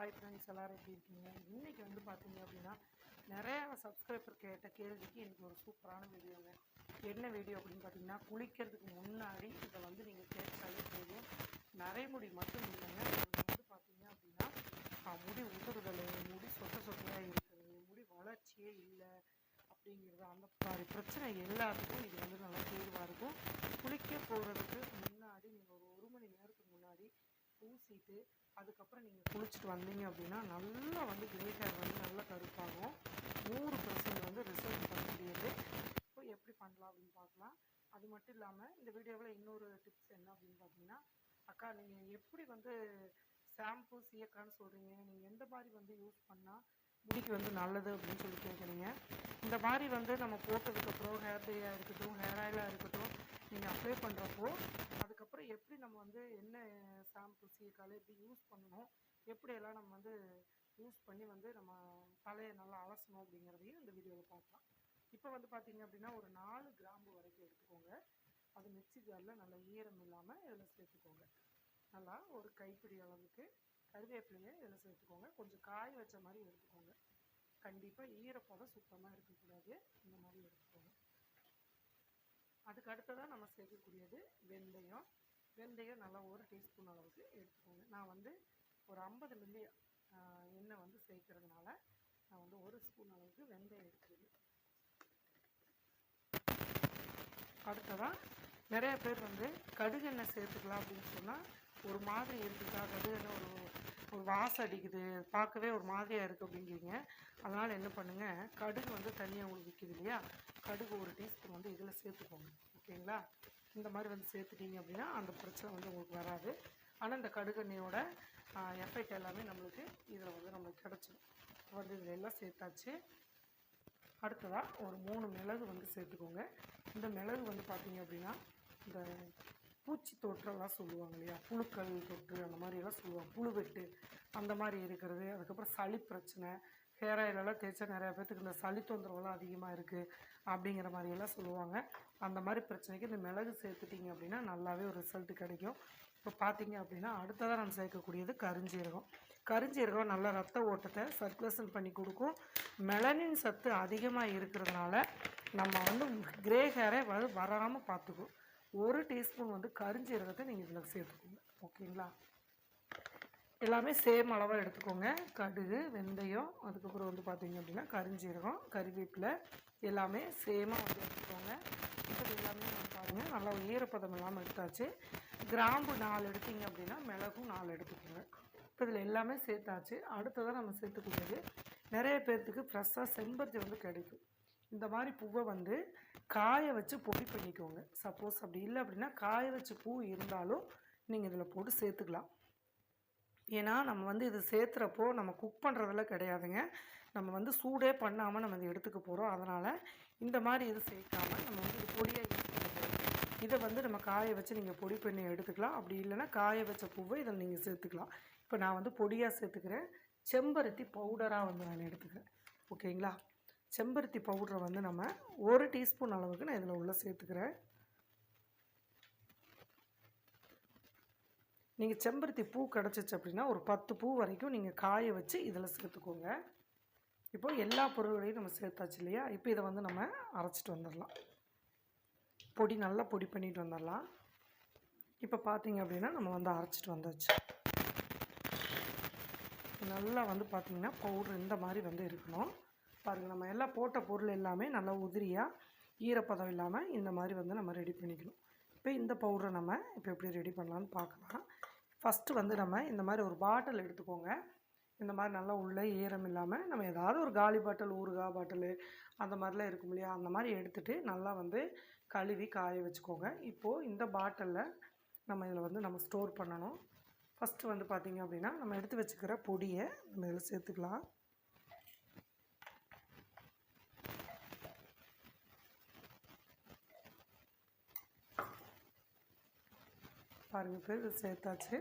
Hi friends, எல்லோரும் எப்படி இருக்கீங்க? இன்றைக்கி வந்து பார்த்தீங்க அப்படின்னா நிறையா சப்ஸ்கிரைபர் கேட்ட கேள்விக்கு இன்றைக்கி ஒரு சூப்பரான வீடியோங்க. என்ன வீடியோ அப்படின்னு பார்த்தீங்கன்னா, குளிக்கிறதுக்கு முன்னாடி இதை வந்து நீங்கள் தேய்ச்சாலே போதும். நரைமுடி மட்டும் இல்லைங்க, உங்களுக்கு வந்து பார்த்தீங்க அப்படின்னா முடி உதிர்தல், முடி சொட்ட சொட்டையாக இருக்கிறது, முடி வளர்ச்சியே இல்லை அப்படிங்கிறது, அந்த மாதிரி பிரச்சனை எல்லாத்துக்கும் இது வந்து நல்லா தீர்வாக இருக்கும். குளிக்க போகிறதுக்கு முன்னாடி நீங்கள் ஒரு மணி நேரத்துக்கு முன்னாடி பூசிட்டு அதுக்கப்புறம் நீங்கள் குளிச்சுட்டு வந்தீங்க அப்படின்னா நல்லா வந்து கிரே ஹேர் வந்து நல்லா கருப்பாகும். 100% வந்து ரிசல்ட் பண்ணக்கூடியது. இப்போ எப்படி பண்ணலாம் அப்படின்னு பார்க்கலாம். அது மட்டும் இல்லாமல் இந்த வீடியோவில் இன்னொரு டிப்ஸ் என்ன அப்படின்னு பார்த்தீங்கன்னா, அக்கா நீங்கள் எப்படி வந்து ஷாம்பு சீயக்கான்னு சொல்கிறீங்க, நீங்கள் எந்த மாதிரி வந்து யூஸ் பண்ணால் முடிக்கு வந்து நல்லது அப்படின்னு சொல்லி கேட்குறீங்க. இந்த மாதிரி வந்து நம்ம போட்டதுக்கப்புறம் ஹேர் டேயாக இருக்கட்டும், ஹேர் ஆயிலாக இருக்கட்டும், நீங்கள் அப்ளை பண்ணுறப்போ அதுக்கப்புறம் எப்படி நம்ம வந்து என்ன ஷாம்பு சீயக்கால் எப்படி யூஸ் பண்ணணும், எப்படியெல்லாம் நம்ம வந்து யூஸ் பண்ணி வந்து நம்ம தலையை நல்லா அலசணும் அப்படிங்கிறதையும் இந்த வீடியோவில் பார்க்கலாம். இப்போ வந்து பார்த்திங்க அப்படின்னா ஒரு 4 கிராம்பு வரைக்கும் எடுத்துக்கோங்க. அது மிக்ஸி ஜாரில் நல்லா ஈரம் இல்லாமல் இதில் சேர்த்துக்கோங்க. நல்லா ஒரு கைப்பிடி அளவுக்கு கருவேப்பிலையை இதில் சேர்த்துக்கோங்க. கொஞ்சம் காய வச்ச மாதிரி எடுத்துக்கோங்க. கண்டிப்பாக ஈரப்பதம் சுத்தமாக இருக்கக்கூடாது, இந்த மாதிரி எடுத்துக்கோங்க. அதுக்கு அடுத்ததாக நம்ம சேர்க்கக்கூடியது வெந்தயம். வெந்தயம் நல்லா 1 டீஸ்பூன் அளவுக்கு எடுத்துக்கோங்க. நான் வந்து ஒரு 50 மில்லி எண்ணெய் வந்து சேர்க்கறதுனால நான் வந்து 1 ஸ்பூன் அளவுக்கு வெந்தயம் எடுத்துக்கிறேன். அடுத்ததாக நிறைய பேர் வந்து கடுகெண்ணெய் சேர்த்துக்கலாம் அப்படின்னு சொன்னால் ஒரு மாதிரி இருக்குதா, கடுகெண்ணெய் ஒரு வாசம் அடிக்குது, பார்க்கவே ஒரு மாதிரியாக இருக்குது அப்படிங்கிறீங்க. அதனால் என்ன பண்ணுங்கள், கடுகு வந்து தனியாக உங்களுக்கு விற்கிது இல்லையா, கடுகு 1 டீஸ்பூன் வந்து இதில் சேர்த்துக்கோங்க. ஓகேங்களா? இந்த மாதிரி வந்து சேர்த்துட்டிங்க அப்படின்னா அந்த பிரச்சனை வந்து உங்களுக்கு வராது. ஆனால் இந்த கடுகெண்ணெயோட எஃபெக்ட் எல்லாமே நம்மளுக்கு இதில் வந்து நம்மளுக்கு கிடச்சிடும். வந்து இதில் எல்லாம் சேர்த்தாச்சு. அடுத்ததாக ஒரு 3 மிளகு வந்து சேர்த்துக்கோங்க. இந்த மிளகு வந்து பார்த்திங்க அப்படின்னா இந்த பூச்சி தொற்றெல்லாம் சொல்லுவாங்க இல்லையா, புழுக்கள் தொற்று அந்த மாதிரியெல்லாம் சொல்லுவாங்க, புழுவெட்டு அந்த மாதிரி இருக்கிறது. அதுக்கப்புறம் சளி பிரச்சனை, ஹேர் ஆயிலெல்லாம் தேய்ச்சா நிறையா பேர்த்துக்கு இந்த சளி தொந்தரவுலாம் அதிகமாக இருக்குது அப்படிங்கிற மாதிரியெல்லாம் சொல்லுவாங்க. அந்த மாதிரி பிரச்சனைக்கு இந்த மிளகு சேர்த்துட்டிங்க அப்படின்னா நல்லாவே ஒரு ரிசல்ட்டு கிடைக்கும். இப்போ பார்த்திங்க அப்படின்னா அடுத்ததாக நம்ம சேர்க்கக்கூடியது கருஞ்சீரகம். கருஞ்சீரகம் நல்லா ரத்த ஓட்டத்தை சர்க்குலேஷன் பண்ணி கொடுக்கும். மெலனின் சத்து அதிகமாக இருக்கிறதுனால நம்ம வந்து கிரே ஹேரை வராமல் பார்த்துக்கும். 1 டீஸ்பூன் வந்து கருஞ்சீரகத்தை நீங்கள் இதில் சேர்த்துக்கோங்க. ஓகேங்களா? எல்லாமே சேம் அளவாக எடுத்துக்கோங்க. கடுகு, வெந்தயம், அதுக்கப்புறம் வந்து பார்த்திங்க அப்படின்னா கருஞ்சீரகம், கறிவேப்பிலை எல்லாமே சேமாக வந்து எடுத்துக்கோங்க. இப்போ எல்லாமே நம்ம பாருங்கள் நல்லா ஈரப்பதம் இல்லாமல் எடுத்தாச்சு. கிராம்பு 4 எடுத்திங்க அப்படின்னா மிளகும் 4 எடுத்துக்கோங்க. இப்போ இதில் எல்லாமே சேர்த்தாச்சு. அடுத்ததாக நம்ம சேர்த்துக்கூடியது நிறைய பேர்த்துக்கு ஃப்ரெஷ்ஷாக செம்பருத்தி வந்து கிடைக்கும். இந்த மாதிரி பூவை வந்து காய வச்சு பொடி பண்ணிக்கோங்க. சப்போஸ் அப்படி இல்லை அப்படின்னா காய வச்ச பூ இருந்தாலும் நீங்கள் இதில் போட்டு சேர்த்துக்கலாம். ஏன்னா நம்ம வந்து இது சேர்த்துறப்போ நம்ம குக் பண்ணுறதெல்லாம் கிடையாதுங்க, நம்ம வந்து சூடே பண்ணாமல் நம்ம இதை எடுத்துக்க போகிறோம். அதனால் இந்த மாதிரி இது சேர்க்காமல் நம்ம வந்து இது பொடியாக யூஸ் பண்ணுறோம். இதை வந்து நம்ம காய வச்சு நீங்கள் பொடி பண்ணி எடுத்துக்கலாம். அப்படி இல்லைன்னா காய வச்ச பூவை இதில் நீங்கள் சேர்த்துக்கலாம். இப்போ நான் வந்து பொடியாக சேர்த்துக்கிறேன். செம்பருத்தி பவுடராக வந்து நான் எடுத்துக்கிறேன். ஓகேங்களா? செம்பருத்தி பவுடரை வந்து நம்ம 1 டீஸ்பூன் அளவுக்கு நான் இதில் உள்ள சேர்த்துக்கிறேன். நீங்கள் செம்பருத்தி பூ கிடச்சிச்சு அப்படின்னா ஒரு 10 பூ வரைக்கும் நீங்கள் காய வச்சு இதில் சேர்த்துக்கோங்க. இப்போது எல்லா பொருள்களையும் நம்ம சேர்த்தாச்சு இல்லையா? இப்போ இதை வந்து நம்ம அரைச்சிட்டு வந்துடலாம். நல்லா பொடி பண்ணிட்டு வந்துடலாம். இப்போ பார்த்திங்க அப்படின்னா நம்ம வந்து அரைச்சிட்டு வந்தாச்சு. நல்லா வந்து பார்த்திங்கன்னா பவுட்ரு இந்த மாதிரி வந்து இருக்கணும். பாருங்கள், நம்ம எல்லாம் போட்ட பொருள் எல்லாமே நல்லா உதிரியாக ஈரப்பதம் இல்லாமல் இந்த மாதிரி வந்து நம்ம ரெடி பண்ணிக்கணும். இப்போ இந்த பவுடரை நம்ம இப்போ எப்படி ரெடி பண்ணலான்னு பார்க்கலாம். ஃபஸ்ட்டு வந்து நம்ம இந்த மாதிரி ஒரு பாட்டில் எடுத்துக்கோங்க. இந்த மாதிரி நல்லா உள்ளே ஈரம் இல்லாமல் நம்ம ஏதாவது ஒரு காலி பாட்டில், ஊறுகாய் பாட்டில் அந்த மாதிரிலாம் இருக்கும் இல்லையா, அந்த மாதிரி எடுத்துகிட்டு நல்லா வந்து கழுவி காய வச்சுக்கோங்க. இப்போது இந்த பாட்டிலில் நம்ம இதில் வந்து நம்ம ஸ்டோர் பண்ணணும். ஃபஸ்ட்டு வந்து பார்த்திங்க அப்படின்னா நம்ம எடுத்து வச்சுக்கிற பொடியை நம்ம இதில் சேர்த்துக்கலாம். பாருங்கள், இப்போ இது சேர்த்தாச்சு.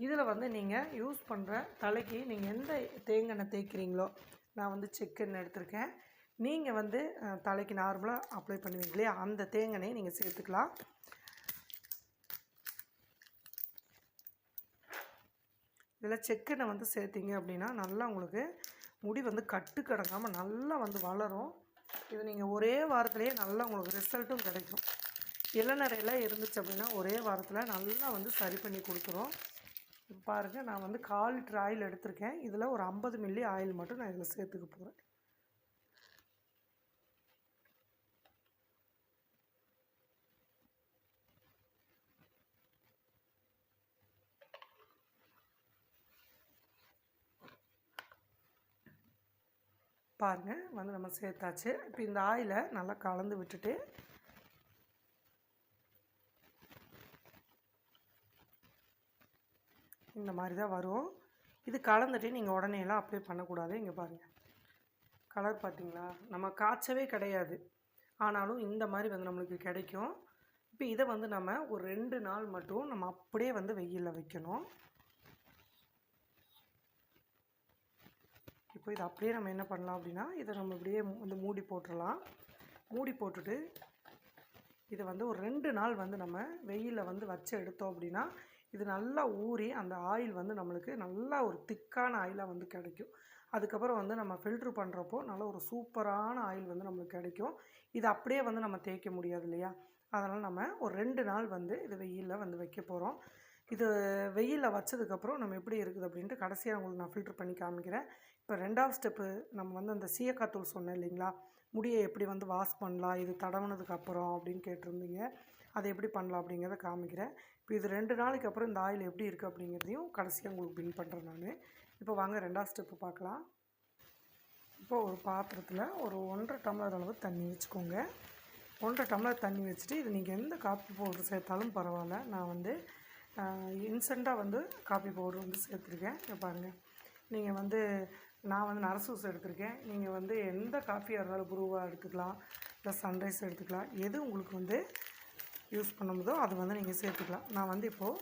இதில் வந்து நீங்கள் யூஸ் பண்ணுற தலைக்கு நீங்கள் எந்த தேங்காய் தேய்க்கிறீங்களோ, நான் வந்து செக்கெண்ணெய் எடுத்திருக்கேன். நீங்கள் வந்து தலைக்கு நார்மலாக அப்ளை பண்ணுவீங்க இல்லையா, அந்த தேங்காய் நீங்கள் சேர்த்துக்கலாம். இதில் செக்கெண்ணெய் வந்து சேர்த்திங்க அப்படின்னா நல்லா உங்களுக்கு முடி வந்து கட்டு கிடக்காமல் நல்லா வந்து வளரும். இது நீங்கள் ஒரே வாரத்திலேயே நல்லா உங்களுக்கு ரிசல்ட்டும் கிடைக்கும். இளநரையெல்லாம் இருந்துச்சு அப்படின்னா ஒரே வாரத்தில் நல்லா வந்து சரி பண்ணி கொடுத்துரும். இப்போ பாருங்கள், நான் வந்து 1/4 லிட்டர் ஆயில் எடுத்திருக்கேன். இதில் ஒரு 50 மில்லி ஆயில் மட்டும் நான் இதில் சேர்த்துக்க போகிறேன். பாருங்கள் வந்து நம்ம சேர்த்தாச்சு. இப்போ இந்த ஆயிலை நல்லா கலந்து விட்டுட்டு இந்த மாதிரி தான் வரும். இது கலந்துட்டு நீங்கள் உடனே எல்லாம் அப்ளை பண்ணக்கூடாது. இங்கே பாருங்கள், கலர் பார்த்தீங்களா? நம்ம காய்ச்சவே கிடையாது, ஆனாலும் இந்த மாதிரி வந்து நம்மளுக்கு கிடைக்கும். இப்போ இதை வந்து நம்ம ஒரு 2 நாள் மட்டும் நம்ம அப்படியே வந்து வெயிலில் வைக்கணும். இப்போ இதை அப்படியே நம்ம என்ன பண்ணலாம் அப்படின்னா, இதை நம்ம இப்படியே வந்து மூடி போட்டுடலாம். மூடி போட்டுட்டு இதை வந்து ஒரு 2 நாள் வந்து நம்ம வெயிலில் வந்து வச்சு எடுத்தோம் அப்படின்னா இது நல்லா ஊறி அந்த ஆயில் வந்து நம்மளுக்கு நல்லா ஒரு திக்கான ஆயிலாக வந்து கிடைக்கும். அதுக்கப்புறம் வந்து நம்ம ஃபில்ட்ரு பண்ணுறப்போ நல்ல ஒரு சூப்பரான ஆயில் வந்து நம்மளுக்கு கிடைக்கும். இது அப்படியே வந்து நம்ம தேய்க்க முடியாது இல்லையா? அதனால் நம்ம ஒரு 2 நாள் வந்து இது வெயிலில் வந்து வைக்க போகிறோம். இது வெயிலில் வச்சதுக்கப்புறம் நம்ம எப்படி இருக்குது அப்படின்ட்டு கடைசியாக உங்களுக்கு நான் ஃபில்ட்ரு பண்ணி காமிக்கிறேன். இப்போ 2வது ஸ்டெப்பு நம்ம வந்து அந்த சீயக்காய் தூள் சொன்னேன் இல்லைங்களா? முடியை எப்படி வந்து வாஷ் பண்ணலாம் இது தடவுனதுக்கப்புறம் அப்படின்னு கேட்டிருந்தீங்க. அதை எப்படி பண்ணலாம் அப்படிங்கிறத காமிக்கிறேன். இப்போ இது 2 நாளைக்கு அப்புறம் இந்த ஆயில் எப்படி இருக்குது அப்படிங்கிறதையும் கடைசியாக உங்களுக்கு பின் பண்ணுறேன் நான். இப்போ வாங்க 2வது ஸ்டெப்பு பார்க்கலாம். இப்போ ஒரு பாத்திரத்தில் ஒரு 1.5 டம்ளர் அளவு தண்ணி வச்சுக்கோங்க. 1.5 டம்ளர் தண்ணி வச்சுட்டு இது நீங்கள் எந்த காப்பி பவுடர் சேர்த்தாலும் பரவாயில்ல. நான் வந்து இன்ஸ்டண்ட்டாக வந்து காப்பி பவுடர் வந்து சேர்த்துருக்கேன். இங்கே பாருங்கள், நீங்கள் வந்து நான் வந்து நரசூஸ் எடுத்திருக்கேன். நீங்கள் வந்து எந்த காஃபியாக இருந்தாலும் ப்ரூவாக எடுத்துக்கலாம், இல்லை சன்ரைஸ் எடுத்துக்கலாம். எது உங்களுக்கு வந்து யூஸ் பண்ணும்போதோ அது வந்து நீங்கள் சேர்த்துக்கலாம். நான் வந்து இப்போது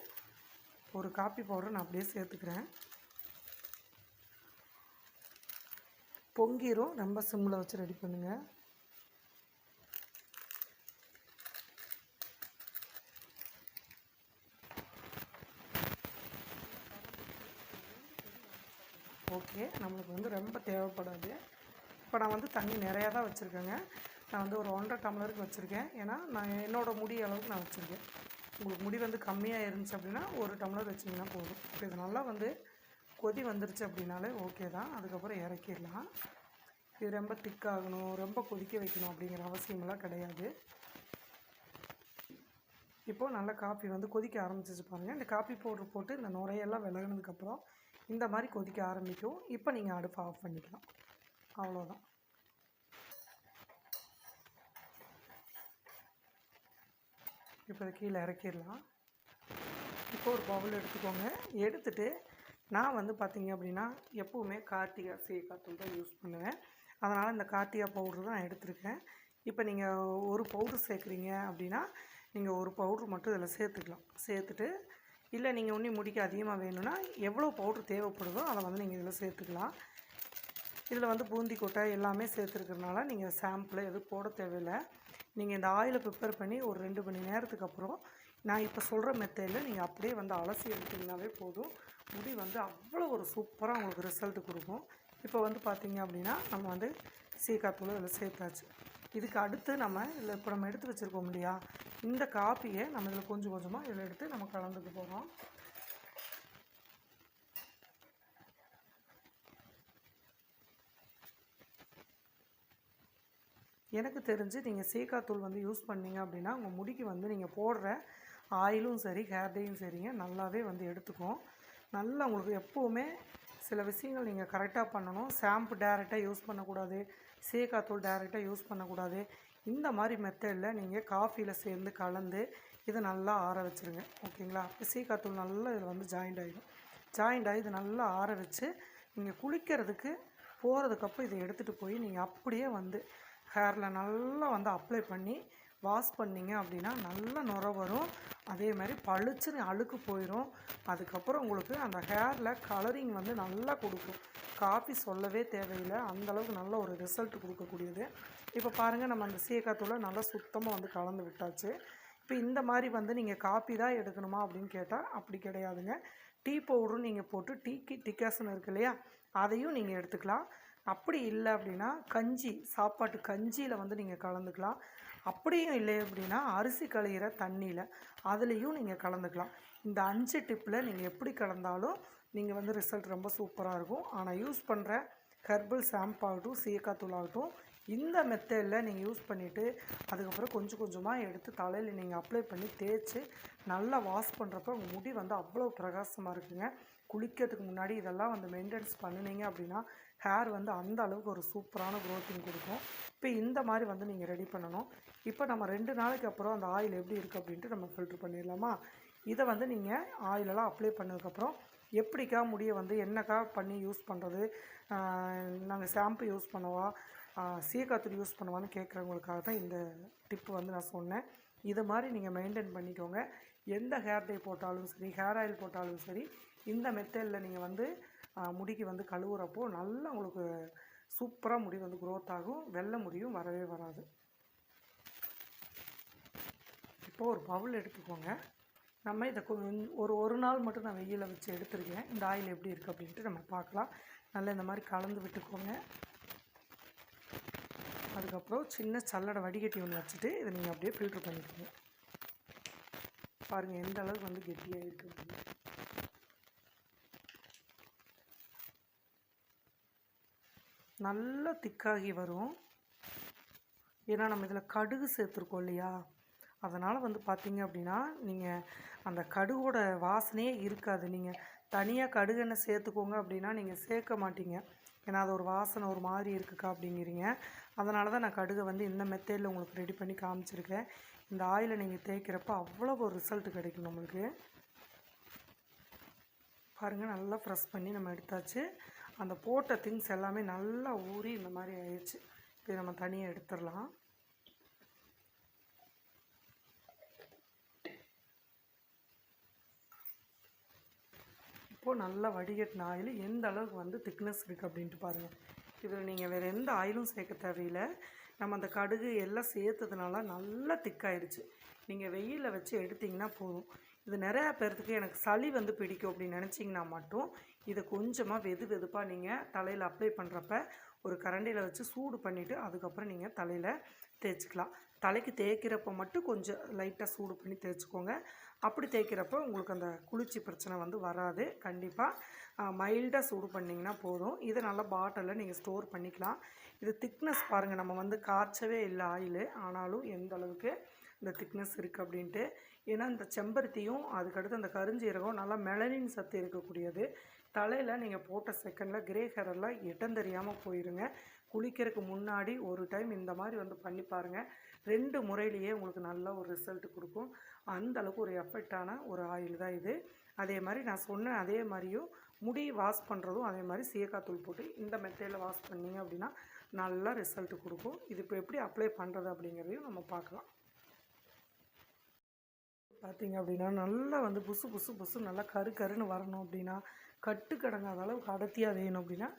ஒரு காப்பி பவுடர் நான் அப்படியே சேர்த்துக்கிறேன். பொங்கிரும், ரொம்ப சிம்மில் வச்சு ரெடி பண்ணுங்கள். ஓகே, நம்மளுக்கு வந்து ரொம்ப தேவைப்படாது. இப்போ நான் வந்து தண்ணி நிறையா தான் வச்சுருக்கேங்க. நான் வந்து ஒரு 1.5 டம்ளருக்கு வச்சுருக்கேன். ஏன்னா நான் என்னோடய முடி அளவுக்கு நான் வச்சுருக்கேன். உங்களுக்கு முடி வந்து கம்மியாக இருந்துச்சு அப்படின்னா 1 டம்ளர் வச்சிங்கன்னா போதும். இப்போ இது நல்லா வந்து கொதி வந்துருச்சு அப்படின்னாலே ஓகே தான். அதுக்கப்புறம் இறக்கிடலாம். இது ரொம்ப திக்காகணும், ரொம்ப கொதிக்க வைக்கணும் அப்படிங்கிற அவசியமெல்லாம் கிடையாது. இப்போது நல்லா காஃபி வந்து கொதிக்க ஆரம்பிச்சிச்சு பாருங்கள். இந்த காஃபி பவுடர் போட்டு இந்த நுரையெல்லாம் விலகினதுக்கப்புறம் இந்த மாதிரி கொதிக்க ஆரம்பிக்கும். இப்போ நீங்கள் அடுப்பை ஆஃப் பண்ணிக்கலாம். அவ்வளோதான். இப்போ இதை கீழே இறக்கிடலாம். இப்போ ஒரு பவுல் எடுத்துக்கோங்க. எடுத்துகிட்டு நான் வந்து பார்த்திங்க அப்படின்னா எப்போவுமே கார்த்திகா சீயக்காய் தூள் தான் யூஸ் பண்ணுவேன். அதனால் இந்த கார்த்திகா பவுட்ரு தான் நான் எடுத்திருக்கேன். இப்போ நீங்கள் ஒரு பவுட்ரு சேர்க்குறீங்க அப்படின்னா நீங்கள் ஒரு பவுட்ரு மட்டும் இதில் சேர்த்துக்கலாம். சேர்த்துட்டு இல்லை நீங்கள் இன்னும் முடிக்க அதிகமாக வேணும்னா எவ்வளோ பவுட்ரு தேவைப்படுதோ அதை வந்து நீங்கள் இதில் சேர்த்துக்கலாம். இதில் வந்து பூந்தி கொட்டை எல்லாமே சேர்த்துருக்கிறதுனால நீங்கள் சாம்பிள் எதுவும் போட தேவையில்லை. நீங்கள் இந்த ஆயிலை ப்ரிப்பேர் பண்ணி ஒரு 2 மணி நேரத்துக்கு அப்புறம் நான் இப்போ சொல்கிற மெத்தடில் நீங்கள் அப்படியே வந்து அலசி எடுத்திங்கனாவே போதும். முடி வந்து அவ்வளோ ஒரு சூப்பராக உங்களுக்கு ரிசல்ட்டு கொடுக்கும். இப்போ வந்து பார்த்திங்க அப்படின்னா நம்ம வந்து சீயக்காய் தூள் இதில் சேர்த்தாச்சு. இதுக்கு அடுத்து நம்ம இதில் இப்போ நம்ம எடுத்து வச்சுருக்கோம் இல்லையா, இந்த காப்பியை நம்ம இதில் கொஞ்சம் கொஞ்சமாக இதில் எடுத்து நம்ம கலந்துக்க போகிறோம். எனக்கு தெரிஞ்சு நீங்கள் சீயக்காய் தூள் வந்து யூஸ் பண்ணிங்க அப்படின்னா உங்கள் முடிக்கு வந்து நீங்கள் போடுற ஆயிலும் சரி ஹேர் டேயும் சரிங்க நல்லாவே வந்து எடுத்துக்கும். நல்லா உங்களுக்கு எப்போவுமே சில விஷயங்கள் நீங்கள் கரெக்டாக பண்ணணும். ஷாம்பு டேரெக்டாக யூஸ் பண்ணக்கூடாது, சீயக்காய் தூள் டேரெக்டாக யூஸ் பண்ணக்கூடாது. இந்த மாதிரி மெத்தடில் நீங்கள் காஃபியில் சேர்ந்து கலந்து இதை நல்லா ஆற வச்சுருங்க. ஓகேங்களா? சீயக்காய் தூள் நல்லா இதில் வந்து ஜாயிண்ட் ஆகி இது நல்லா ஆற வச்சு நீங்கள் குளிக்கிறதுக்கு போகிறதுக்கப்புறம் இதை எடுத்துகிட்டு போய் நீங்கள் அப்படியே வந்து ஹேரில் நல்லா வந்து அப்ளை பண்ணி வாஷ் பண்ணிங்க அப்படின்னா நல்ல நுரை வரும். அதே மாதிரி பளிச்சுன்னு அழுக்கு போயிடும். அதுக்கப்புறம் உங்களுக்கு அந்த ஹேரில் கலரிங் வந்து நல்லா கொடுக்கும். காஃபி சொல்லவே தேவையில்லை, அந்தளவுக்கு நல்ல ஒரு ரிசல்ட் கொடுக்கக்கூடியது. இப்போ பாருங்கள், நம்ம அந்த சீயக்காய் தூளை நல்லா சுத்தமாக வந்து கலந்து விட்டாச்சு. இப்போ இந்த மாதிரி வந்து நீங்கள் காப்பி தான் எடுக்கணுமா அப்படின்னு கேட்டால் அப்படி கிடையாதுங்க. டீ பவுடரும் நீங்கள் போட்டு டீக்கு டிகாசன் இருக்கு இல்லையா, அதையும் நீங்கள் எடுத்துக்கலாம். அப்படி இல்லை அப்படின்னா சாப்பாட்டு கஞ்சியில் வந்து நீங்கள் கலந்துக்கலாம். அப்படியும் இல்லை அப்படின்னா அரிசி களையிற தண்ணியில் அதுலேயும் நீங்கள் கலந்துக்கலாம். இந்த 5 டிப்பில் நீங்கள் எப்படி கலந்தாலும் நீங்கள் வந்து ரிசல்ட் ரொம்ப சூப்பராக இருக்கும். ஆனால் யூஸ் பண்ணுற ஹெர்பல் ஷாம்பு ஆகட்டும், சீயக்காய் தூள் ஆகட்டும், இந்த மெத்தடில் நீங்கள் யூஸ் பண்ணிவிட்டு அதுக்கப்புறம் கொஞ்சம் கொஞ்சமாக எடுத்து தலையில் நீங்கள் அப்ளை பண்ணி தேய்ச்சி நல்லா வாஷ் பண்ணுறப்ப உங்கள் முடி வந்து அவ்வளோ பிரகாசமாக இருக்குங்க. குளிக்கிறதுக்கு முன்னாடி இதெல்லாம் வந்து மெயின்டெனன்ஸ் பண்ணினீங்க அப்படின்னா ஹேர் வந்து அந்த அளவுக்கு ஒரு சூப்பரான க்ரோத்திங் கொடுக்கும். இப்போ இந்த மாதிரி வந்து நீங்கள் ரெடி பண்ணணும். இப்போ நம்ம 2 நாளைக்கு அப்புறம் அந்த ஆயில் எப்படி இருக்குது அப்படின்ட்டு நம்ம ஃபில்ட்ரு பண்ணிடலாமா. இதை வந்து நீங்கள் ஆயிலெல்லாம் அப்ளை பண்ணதுக்கப்புறம் எப்படிக்கா முடியை வந்து என்னக்கா பண்ணி யூஸ் பண்ணுறது, நாங்கள் ஷாம்பு யூஸ் பண்ணவா சீயக்காய் யூஸ் பண்ணுவான்னு கேட்குறவங்களுக்காக தான் இந்த டிப்பு வந்து நான் சொன்னேன். இதை மாதிரி நீங்கள் மெயின்டைன் பண்ணிக்கோங்க. எந்த ஹேர் டை போட்டாலும் சரி, ஹேர் ஆயில் போட்டாலும் சரி, இந்த மெத்தடில் நீங்கள் வந்து முடிக்கு வந்து கழுவுறப்போ நல்லா உங்களுக்கு சூப்பராக முடி வந்து க்ரோத் ஆகும். வெள்ளை முடியும் வரவே வராது. இப்போது ஒரு பவுல் எடுத்துக்கோங்க. நம்ம இதை ஒரு நாள் மட்டும் நான் வெயிலில் வச்சு எடுத்துருக்கேன். இந்த ஆயில் எப்படி இருக்குது அப்படின்ட்டு நம்ம பார்க்கலாம். நல்லா இந்த மாதிரி கலந்து விட்டுக்கோங்க. அதுக்கப்புறம் சின்ன சல்லடை வடிகட்டி ஒன்று வச்சுட்டு இதை நீங்கள் அப்படியே ஃபில்ட்ரு பண்ணிக்கோங்க. பாருங்கள் எந்த அளவுக்கு வந்து கெட்டியாக இருக்குது அப்படின்னு. நல்லா திக்காகி வரும். ஏன்னா நம்ம இதில் கடுகு சேர்த்துருக்கோம் இல்லையா, அதனால் வந்து பார்த்திங்க அப்படின்னா நீங்கள் அந்த கடுகோட வாசனையே இருக்காது. நீங்கள் தனியாக கடுகெண்ணெய் சேர்த்துக்கோங்க அப்படின்னா நீங்கள் சேர்க்க மாட்டீங்க. ஏன்னா அது ஒரு வாசனை ஒரு மாதிரி இருக்குக்கா அப்படிங்கிறீங்க. அதனால தான் நான் கடுகை வந்து இந்த மெத்தேடில் உங்களுக்கு ரெடி பண்ணி காமிச்சிருக்கேன். இந்த ஆயிலை நீங்கள் தேய்க்கிறப்ப அவ்வளோ ஒரு ரிசல்ட் கிடைக்கும் நம்மளுக்கு. பாருங்கள் நல்லா ப்ரெஸ் பண்ணி நம்ம எடுத்தாச்சு. அந்த போட்ட திங்ஸ் எல்லாமே நல்லா ஊறி இந்த மாதிரி ஆயிடுச்சு. இப்போ நம்ம தனியாக எடுத்துடலாம். இப்போது நல்லா வடிகட்டின ஆயில் எந்த அளவுக்கு வந்து திக்னஸ் இருக்குது அப்படின்ட்டு பாருங்கள். இதில் நீங்கள் வேறு எந்த ஆயிலும் சேர்க்க தேவையில்லை. நம்ம அந்த கடுகு எல்லாம் சேர்த்ததுனால நல்லா திக்காயிடுச்சு. நீங்கள் வெயிலில் வச்சு எடுத்திங்கன்னா போதும். இது நிறையா பேர்த்துக்கு எனக்கு சளி வந்து பிடிக்கும் அப்படின்னு நினச்சிங்கன்னா மட்டும் இதை கொஞ்சமாக வெதுப்பாக நீங்கள் தலையில் அப்ளை பண்ணுறப்ப ஒரு கரண்டியில் வச்சு சூடு பண்ணிவிட்டு அதுக்கப்புறம் நீங்கள் தலையில் தேய்ச்சிக்கலாம். தலைக்கு தேய்க்கிறப்ப மட்டும் கொஞ்சம் லைட்டாக சூடு பண்ணி தேய்ச்சிக்கோங்க. அப்படி தேய்க்கிறப்ப உங்களுக்கு அந்த குளிர்ச்சி பிரச்சனை வந்து வராது. கண்டிப்பாக மைல்டாக சூடு பண்ணிங்கன்னா போதும். இதை நல்லா பாட்டிலில் நீங்கள் ஸ்டோர் பண்ணிக்கலாம். இது திக்னஸ் பாருங்கள், நம்ம வந்து காய்ச்சவே இல்லை ஆயில், ஆனாலும் எந்த அளவுக்கு இந்த திக்னஸ் இருக்குது அப்படின்ட்டு. ஏன்னா இந்த செம்பருத்தியும் அதுக்கடுத்து அந்த கருஞ்சீரகம் நல்லா மெலனின் சத்து இருக்கக்கூடியது. தலையில் நீங்கள் போட்ட செகண்டில் கிரே ஹேரெல்லாம் இடம் தெரியாமல் போயிருங்க. குளிக்கிறதுக்கு முன்னாடி ஒரு டைம் இந்த மாதிரி வந்து பண்ணி பாருங்கள். 2 முறையிலேயே உங்களுக்கு நல்ல ஒரு ரிசல்ட் கொடுக்கும். அந்த அளவுக்கு ஒரு எஃபெக்டான ஒரு ஆயில் தான் இது. அதே மாதிரி நான் சொன்ன அதே மாதிரியும் முடி வாஷ் பண்ணுறதும் அதே மாதிரி சீயக்காய் தூள் போட்டு இந்த மெத்தடில் வாஷ் பண்ணிங்க அப்படின்னா நல்லா ரிசல்ட் கொடுக்கும். இது இப்போ எப்படி அப்ளை பண்ணுறது அப்படிங்கிறதையும் நம்ம பார்க்கலாம். பார்த்திங்க அப்படின்னா நல்லா வந்து புசு நல்லா கருன்னு வரணும் அப்படின்னா, கட்டு கடங்காத அளவுக்கு அடர்த்தியாக வேணும் அப்படின்னா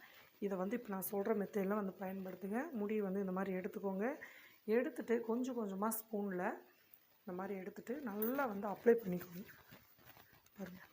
இதை வந்து இப்போ நான் சொல்கிற மெத்தடில் வந்து பயன்படுத்துங்க. முடி வந்து இந்த மாதிரி எடுத்துக்கோங்க. எடுத்துகிட்டு கொஞ்சம் கொஞ்சமாக ஸ்பூனில் இந்த மாதிரி எடுத்துகிட்டு நல்லா வந்து அப்ளை பண்ணிக்கோங்க. பாருங்கள்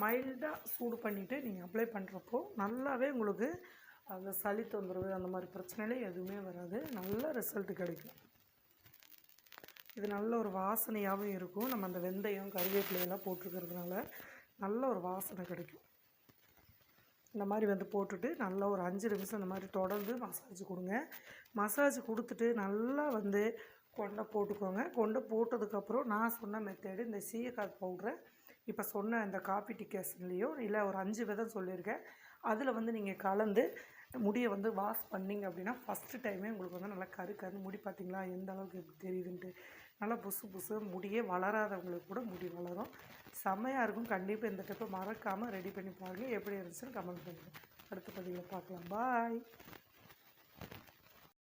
மைல்டாக சூடு பண்ணிவிட்டு நீங்கள் அப்ளை பண்ணுறப்போ நல்லாவே உங்களுக்கு அந்த சளி தொந்தரவு அந்த மாதிரி பிரச்சனையிலே எதுவுமே வராது. நல்ல ரிசல்ட் கிடைக்கும். இது நல்ல ஒரு வாசனையாகவும் இருக்கும். நம்ம அந்த வெந்தயம் கருவேப்பிலையெல்லாம் போட்டிருக்கிறதுனால நல்ல ஒரு வாசனை கிடைக்கும். இந்த மாதிரி வந்து போட்டுட்டு நல்லா ஒரு 5 நிமிஷம் இந்த மாதிரி தொடர்ந்து மசாஜ் கொடுங்க. மசாஜ் கொடுத்துட்டு நல்லா வந்து கொண்டை போட்டுக்கோங்க. கொண்டை போட்டதுக்கப்புறம் நான் சொன்ன மெத்தேடு இந்த சீயக்காய் பவுட்ரை இப்போ சொன்ன இந்த காஃபி டிகாஷன்லேயோ இல்லை ஒரு 5 விதம் சொல்லியிருக்கேன், அதில் வந்து நீங்கள் கலந்து முடியை வந்து வாஷ் பண்ணிங்க அப்படின்னா ஃபஸ்ட்டு டைமே உங்களுக்கு வந்து நல்லா கருன்னு முடி. பார்த்திங்களா எந்த அளவுக்கு எப்படி தெரியுதுன்ட்டு. நல்லா புசு முடியே வளராதவங்களுக்கு கூட முடி வளரும். செம்மையாக இருக்கும். கண்டிப்பாக இந்த டிப்பை மறக்காமல் ரெடி பண்ணி பாருங்கள். எப்படி இருந்துச்சுன்னு கமெண்ட் பண்ணுங்கள். அடுத்த பதிவில் பார்க்கலாம். பாய்.